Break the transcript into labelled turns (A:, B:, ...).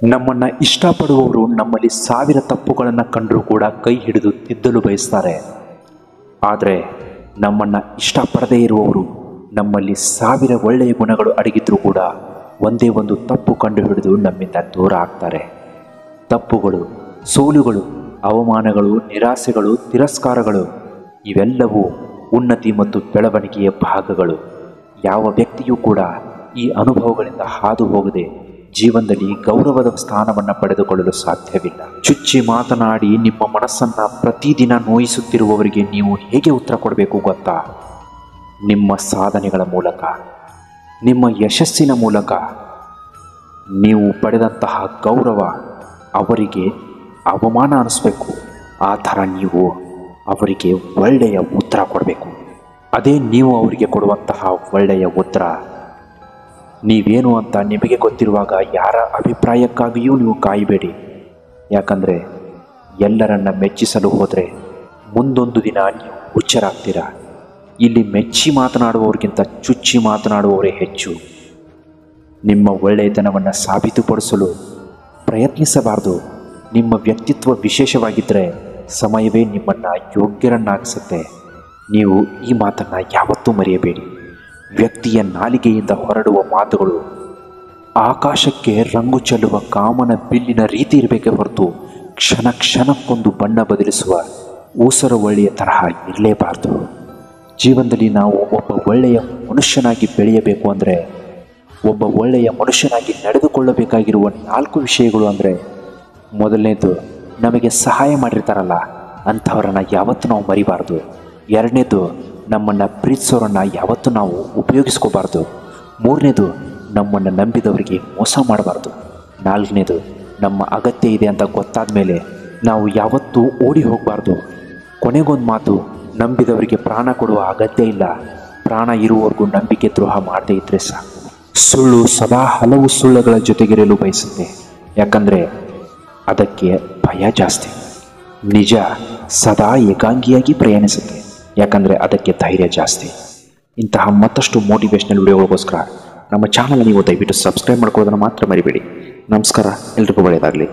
A: ನಮ್ಮನ್ನು ಇಷ್ಟಪಡುವವರು ನಮ್ಮಲ್ಲಿ 1000 ತಪ್ಪುಗಳನ್ನು ಕಂಡರೂ ಕೂಡ ಕೈ ಹಿಡಿದು ತಿದ್ದಲು ಬಯಸ್ತಾರೆ. ಆದರೆ ನಮ್ಮನ್ನು ಇಷ್ಟಪಡದೇ ಇರುವವರು ನಮ್ಮಲ್ಲಿ 1000 ಒಳ್ಳೆಯ ಗುಣಗಳು ಅಡಗಿದ್ರೂ ಕೂಡ ಒಂದೇ ಒಂದು ತಪ್ಪು ಕಂಡುಹಿಡಿದು ನಮ್ಮಿಂದ ದೂರ ಆಗ್ತಾರೆ. ತಪ್ಪುಗಳು, ಸೋಲುಗಳು, ಅವಮಾನಗಳು, ನಿರಾಸೆಗಳು, ತಿರಸ್ಕಾರಗಳು ಇವೆಲ್ಲವೂ ಉನ್ನತಿ ಮತ್ತು ಬೆಳವಣಿಗೆಯ ಭಾಗಗಳು. ಯಾವ ವ್ಯಕ್ತಿಯೂ ಕೂಡ ಈ ಅನುಭವಗಳಿಂದ ಹಾದು ಹೋಗದೆ ಜೀವನದಲ್ಲಿ ಗೌರವದ ಸ್ಥಾನವನ್ನು ಪಡೆದುಕೊಳ್ಳಲು ಸಾಧ್ಯವಿಲ್ಲ. ಚುಚ್ಚಿ ಮಾತನಾಡಿ ನಿಮ್ಮ ಮನಸ್ಸನ್ನು ಪ್ರತಿದಿನ ನೋಯಿಸುತ್ತಿರುವವರಿಗೆ ನೀವು ಹೇಗೆ ಉತ್ತರ ಕೊಡಬೇಕು ಗೊತ್ತಾ? ನಿಮ್ಮ ಸಾಧನೆಗಳ ಮೂಲಕ, ನಿಮ್ಮ ಯಶಸ್ಸಿನ ಮೂಲಕ ನೀವು ಪಡೆದಂತಹ ಗೌರವ ಅವರಿಗೆ ಅವಮಾನ ಅನ್ನಿಸ್ಬೇಕು. ಆ ಥರ ನೀವು ಅವರಿಗೆ ಒಳ್ಳೆಯ ಉತ್ತರ ಕೊಡಬೇಕು. ಅದೇ ನೀವು ಅವರಿಗೆ ಕೊಡುವಂತಹ ಒಳ್ಳೆಯ ಉತ್ತರ. ನೀವೇನು ಅಂತ ನಿಮಗೆ ಗೊತ್ತಿರುವಾಗ ಯಾರ ಅಭಿಪ್ರಾಯಕ್ಕಾಗಿಯೂ ನೀವು ಕಾಯಬೇಡಿ. ಯಾಕಂದರೆ ಎಲ್ಲರನ್ನ ಮೆಚ್ಚಿಸಲು ಹೋದರೆ ಮುಂದೊಂದು ದಿನ ನೀವು ಹುಚ್ಚರಾಗ್ತೀರ. ಇಲ್ಲಿ ಮೆಚ್ಚಿ ಮಾತನಾಡುವವರಿಗಿಂತ ಚುಚ್ಚಿ ಮಾತನಾಡುವವರೇ ಹೆಚ್ಚು. ನಿಮ್ಮ ಒಳ್ಳೆಯತನವನ್ನು ಸಾಬೀತುಪಡಿಸಲು ಪ್ರಯತ್ನಿಸಬಾರ್ದು. ನಿಮ್ಮ ವ್ಯಕ್ತಿತ್ವ ವಿಶೇಷವಾಗಿದ್ದರೆ ಸಮಯವೇ ನಿಮ್ಮನ್ನು ಯೋಗ್ಯರನ್ನಾಗಿಸುತ್ತೆ. ನೀವು ಈ ಮಾತನ್ನು ಯಾವತ್ತೂ ಮರೆಯಬೇಡಿ. ವ್ಯಕ್ತಿಯ ನಾಲಿಗೆಯಿಂದ ಹೊರಡುವ ಮಾತುಗಳು ಆಕಾಶಕ್ಕೆ ರಂಗು ಚೆಲ್ಲುವ ಕಾಮನ ಬಿಲ್ಲಿನ ರೀತಿ ಇರಬೇಕೇ ಹೊರತು ಕ್ಷಣ ಕ್ಷಣಕ್ಕೊಂದು ಬಣ್ಣ ಬದಲಿಸುವ ಊಸರ ಒಳ್ಳೆಯ ತರಹ ಇರಲೇಬಾರ್ದು. ಜೀವನದಲ್ಲಿ ನಾವು ಒಬ್ಬ ಒಳ್ಳೆಯ ಮನುಷ್ಯನಾಗಿ ಬೆಳೆಯಬೇಕು ಅಂದರೆ, ಒಬ್ಬ ಒಳ್ಳೆಯ ಮನುಷ್ಯನಾಗಿ ನಡೆದುಕೊಳ್ಳಬೇಕಾಗಿರುವ 4 ವಿಷಯಗಳು ಅಂದರೆ, ಮೊದಲನೇದು, ನಮಗೆ ಸಹಾಯ ಮಾಡಿರ್ತಾರಲ್ಲ ಅಂಥವರನ್ನು ಯಾವತ್ತೂ ನಾವು ಮರಿಬಾರ್ದು. ಎರಡನೇದು, ನಮ್ಮನ್ನು ಪ್ರೀತಿಸೋರನ್ನು ಯಾವತ್ತೂ ನಾವು ಉಪಯೋಗಿಸ್ಕೋಬಾರ್ದು. ಮೂರನೇದು, ನಮ್ಮನ್ನು ನಂಬಿದವರಿಗೆ ಮೋಸ ಮಾಡಬಾರ್ದು. ನಾಲ್ಕನೇದು, ನಮ್ಮ ಅಗತ್ಯ ಇದೆ ಅಂತ ಗೊತ್ತಾದ ಮೇಲೆ ನಾವು ಯಾವತ್ತೂ ಓಡಿ ಹೋಗಬಾರ್ದು. ಕೊನೆಗೊಂದು ಮಾತು, ನಂಬಿದವರಿಗೆ ಪ್ರಾಣ ಕೊಡುವ ಅಗತ್ಯ ಇಲ್ಲ. ಪ್ರಾಣ ಇರುವವರೆಗೂ ನಂಬಿಕೆ ದ್ರೋಹ ಮಾಡದೇ ಇದ್ದರೆ ಸಾಕು. ಸುಳ್ಳು ಸದಾ ಹಲವು ಸುಳ್ಳುಗಳ ಜೊತೆಗಿರಲು ಬಯಸುತ್ತೆ. ಯಾಕಂದರೆ ಅದಕ್ಕೆ ಭಯ ಜಾಸ್ತಿ. ನಿಜ ಸದಾ ಏಕಾಂಗಿಯಾಗಿ ಪ್ರಯಾಣಿಸುತ್ತೆ. ಯಾಕಂದರೆ ಅದಕ್ಕೆ ಧೈರ್ಯ ಜಾಸ್ತಿ. ಇಂತಹ ಮತ್ತಷ್ಟು ಮೋಟಿವೇಶ್ನಲ್ ವಿಡಿಯೋಗಳಿಗೋಸ್ಕರ ನಮ್ಮ ಚಾನಲ್ ನೀವು ದಯವಿಟ್ಟು ಸಬ್ಸ್ಕ್ರೈಬ್ ಮಾಡ್ಕೊಳ್ಳೋದನ್ನು ಮಾತ್ರ ಮರಿಬೇಡಿ. ನಮಸ್ಕಾರ, ಎಲ್ರಿಗೂ ಒಳ್ಳೆಯದಾಗಲಿ.